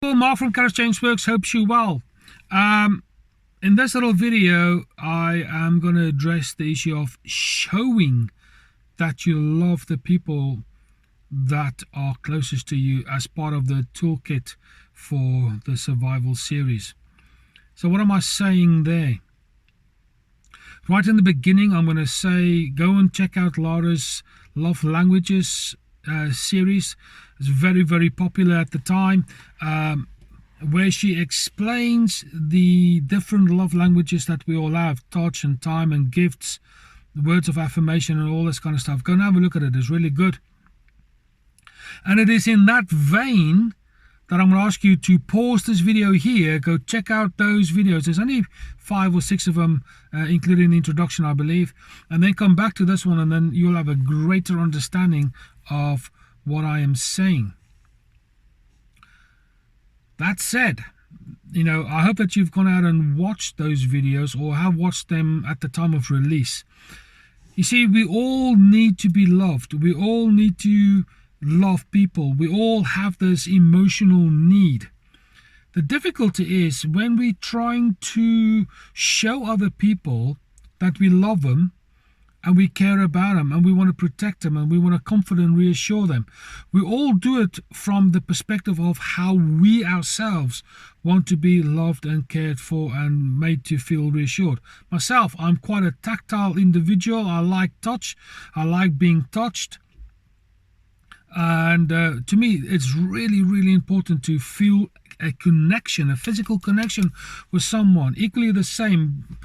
Well, Mark from Courage Change Works hopes you well. In this little video, I am going to address the issue of showing that you love the people that are closest to you as part of the toolkit for the survival series. So what am I saying there? Right in the beginning, I'm going to say go and check out Lara's Love Languages series. It's very, very popular at the time, where she explains the different love languages that we all have: touch and time and gifts, words of affirmation and all this kind of stuff. Go and have a look at it. It's really good. And it is in that vein that I'm going to ask you to pause this video here, go check out those videos. There's only 5 or 6 of them, including the introduction, I believe, and then come back to this one, and then you'll have a greater understanding of what I am saying. That said, I hope that you've gone out and watched those videos or have watched them at the time of release. You see, we all need to be loved. We all need to love people. We all have this emotional need. The difficulty is when we're trying to show other people that we love them and we care about them and we want to protect them and we want to comfort and reassure them. We all do it from the perspective of how we ourselves want to be loved and cared for and made to feel reassured. Myself, I'm quite a tactile individual. I like touch. I like being touched. And to me, it's really, really important to feel a connection, a physical connection with someone. Equally the same,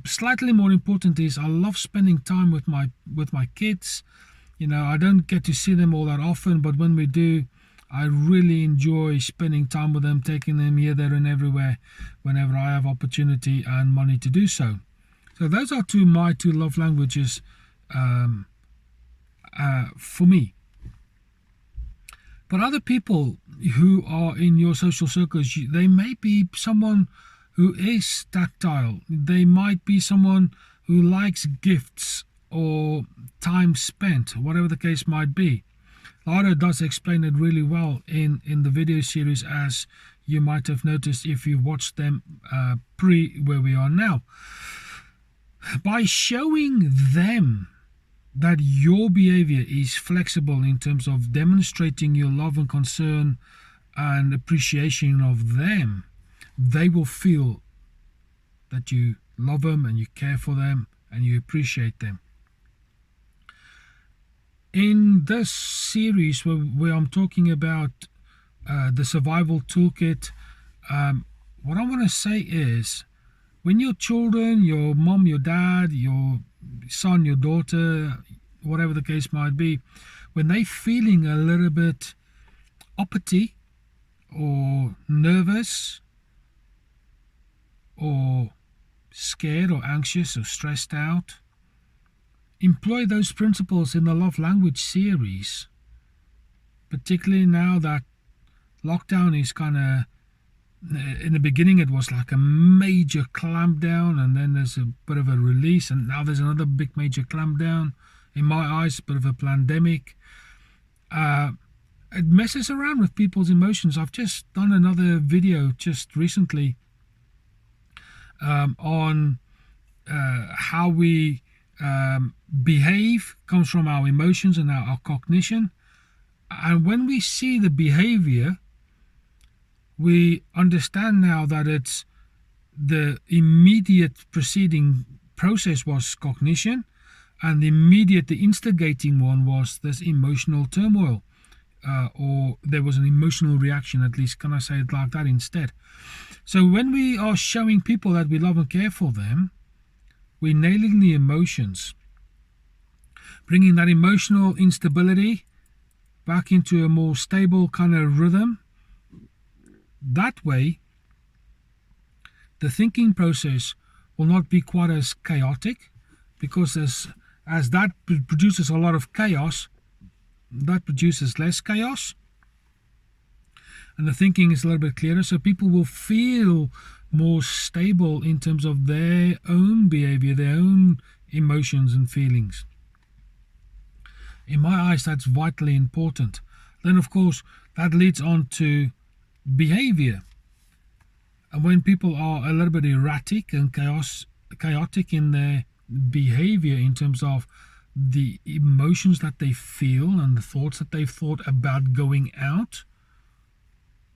slightly more important is I love spending time with my kids. I don't get to see them all that often, but when we do, I really enjoy spending time with them, taking them here, there, and everywhere whenever I have opportunity and money to do so. So those are my two love languages for me. But other people who are in your social circles, they may be someone who is tactile. They might be someone who likes gifts or time spent, whatever the case might be. Lara does explain it really well in the video series, as you might have noticed if you watched them pre where we are now. By showing them that your behavior is flexible in terms of demonstrating your love and concern and appreciation of them, they will feel that you love them and you care for them and you appreciate them. In this series where I'm talking about the survival toolkit, what I want to say is, when your children, your mom, your dad, your son, your daughter, whatever the case might be, when they're feeling a little bit uppity or nervous or scared or anxious or stressed out, employ those principles in the love language series, particularly now that lockdown is kind of, in the beginning it was like a major clamp down, and then there's a bit of a release, and now there's another big major clamp down. In my eyes, a bit of a pandemic. It messes around with people's emotions. I've just done another video just recently on how we behave comes from our emotions and our cognition. And when we see the behavior, we understand now that it's the immediate preceding process was cognition, and the instigating one was this emotional turmoil, or there was an emotional reaction, at least. Can I say it like that instead? So when we are showing people that we love and care for them, we're nailing the emotions, bringing that emotional instability back into a more stable kind of rhythm. That way, the thinking process will not be quite as chaotic, because as that produces a lot of chaos, that produces less chaos, and the thinking is a little bit clearer, so people will feel more stable in terms of their own behavior, their own emotions and feelings. In my eyes, that's vitally important. Then, of course, that leads on to behavior. And when people are a little bit erratic and chaotic in their behavior in terms of the emotions that they feel and the thoughts that they've thought about going out,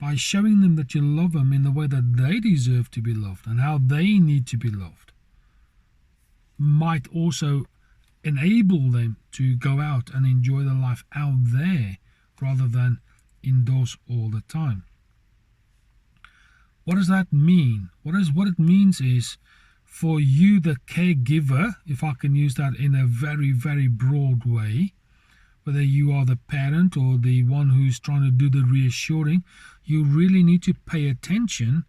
by showing them that you love them in the way that they deserve to be loved and how they need to be loved, might also enable them to go out and enjoy the life out there rather than indoors all the time. What does that mean? What it means is, for you, the caregiver, if I can use that in a very, very broad way, whether you are the parent or the one who's trying to do the reassuring, you really need to pay attention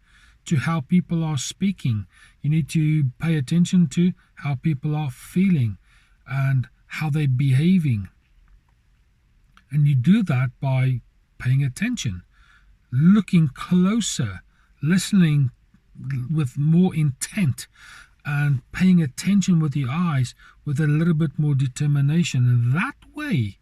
to how people are speaking. You need to pay attention to how people are feeling and how they're behaving. And you do that by paying attention, looking closer, listening with more intent, and paying attention with your eyes with a little bit more determination. And that way,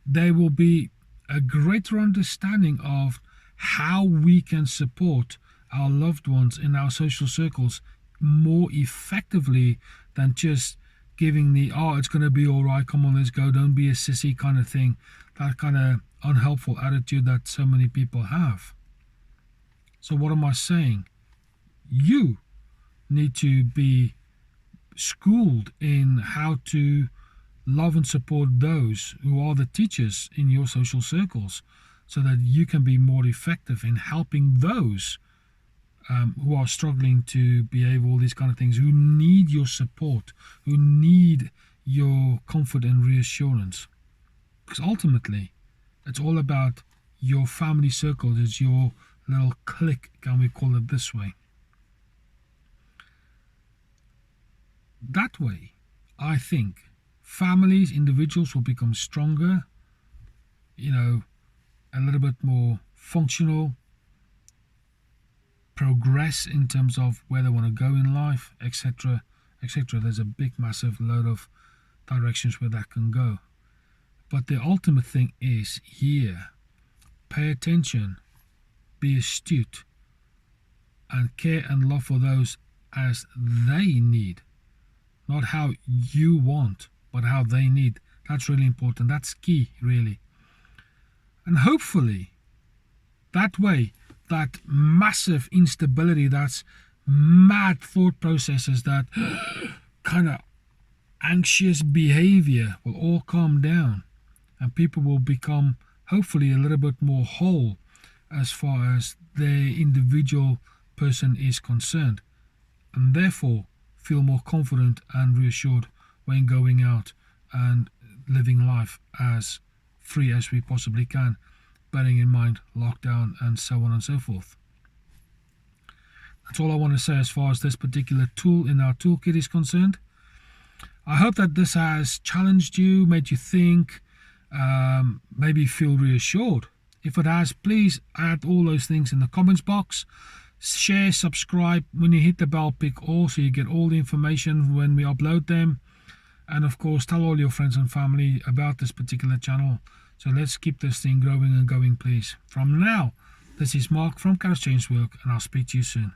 there will be a greater understanding of how we can support our loved ones in our social circles more effectively than just giving the, oh, it's going to be all right, come on, let's go, don't be a sissy kind of thing, that kind of unhelpful attitude that so many people have. So what am I saying? You need to be schooled in how to love and support those who are the teachers in your social circles, so that you can be more effective in helping those who are struggling to behave, all these kind of things, who need your support, who need your comfort and reassurance. Because ultimately, it's all about your family circles. It's your little clique, can we call it this way. That way, I think families, individuals will become stronger, a little bit more functional, progress in terms of where they want to go in life, etc., etc. There's a big, massive load of directions where that can go. But the ultimate thing is here. Pay attention, be astute, and care and love for those as they need. Not how you want, but how they need. That's really important. That's key, really. And hopefully, that way, that massive instability, that's mad thought processes, that kind of anxious behavior will all calm down. And people will become, hopefully, a little bit more whole as far as their individual person is concerned. And therefore, feel more confident and reassured when going out and living life as free as we possibly can, bearing in mind lockdown and so on and so forth. That's all I want to say as far as this particular tool in our toolkit is concerned. I hope that this has challenged you, made you think, maybe feel reassured. If it has, please add all those things in the comments box. Share, subscribe. When you hit the bell, pick all, so you get all the information when we upload them. And of course, tell all your friends and family about this particular channel. So let's keep this thing growing and going, please. From now, this is Mark from Chaos Change Work, and I'll speak to you soon.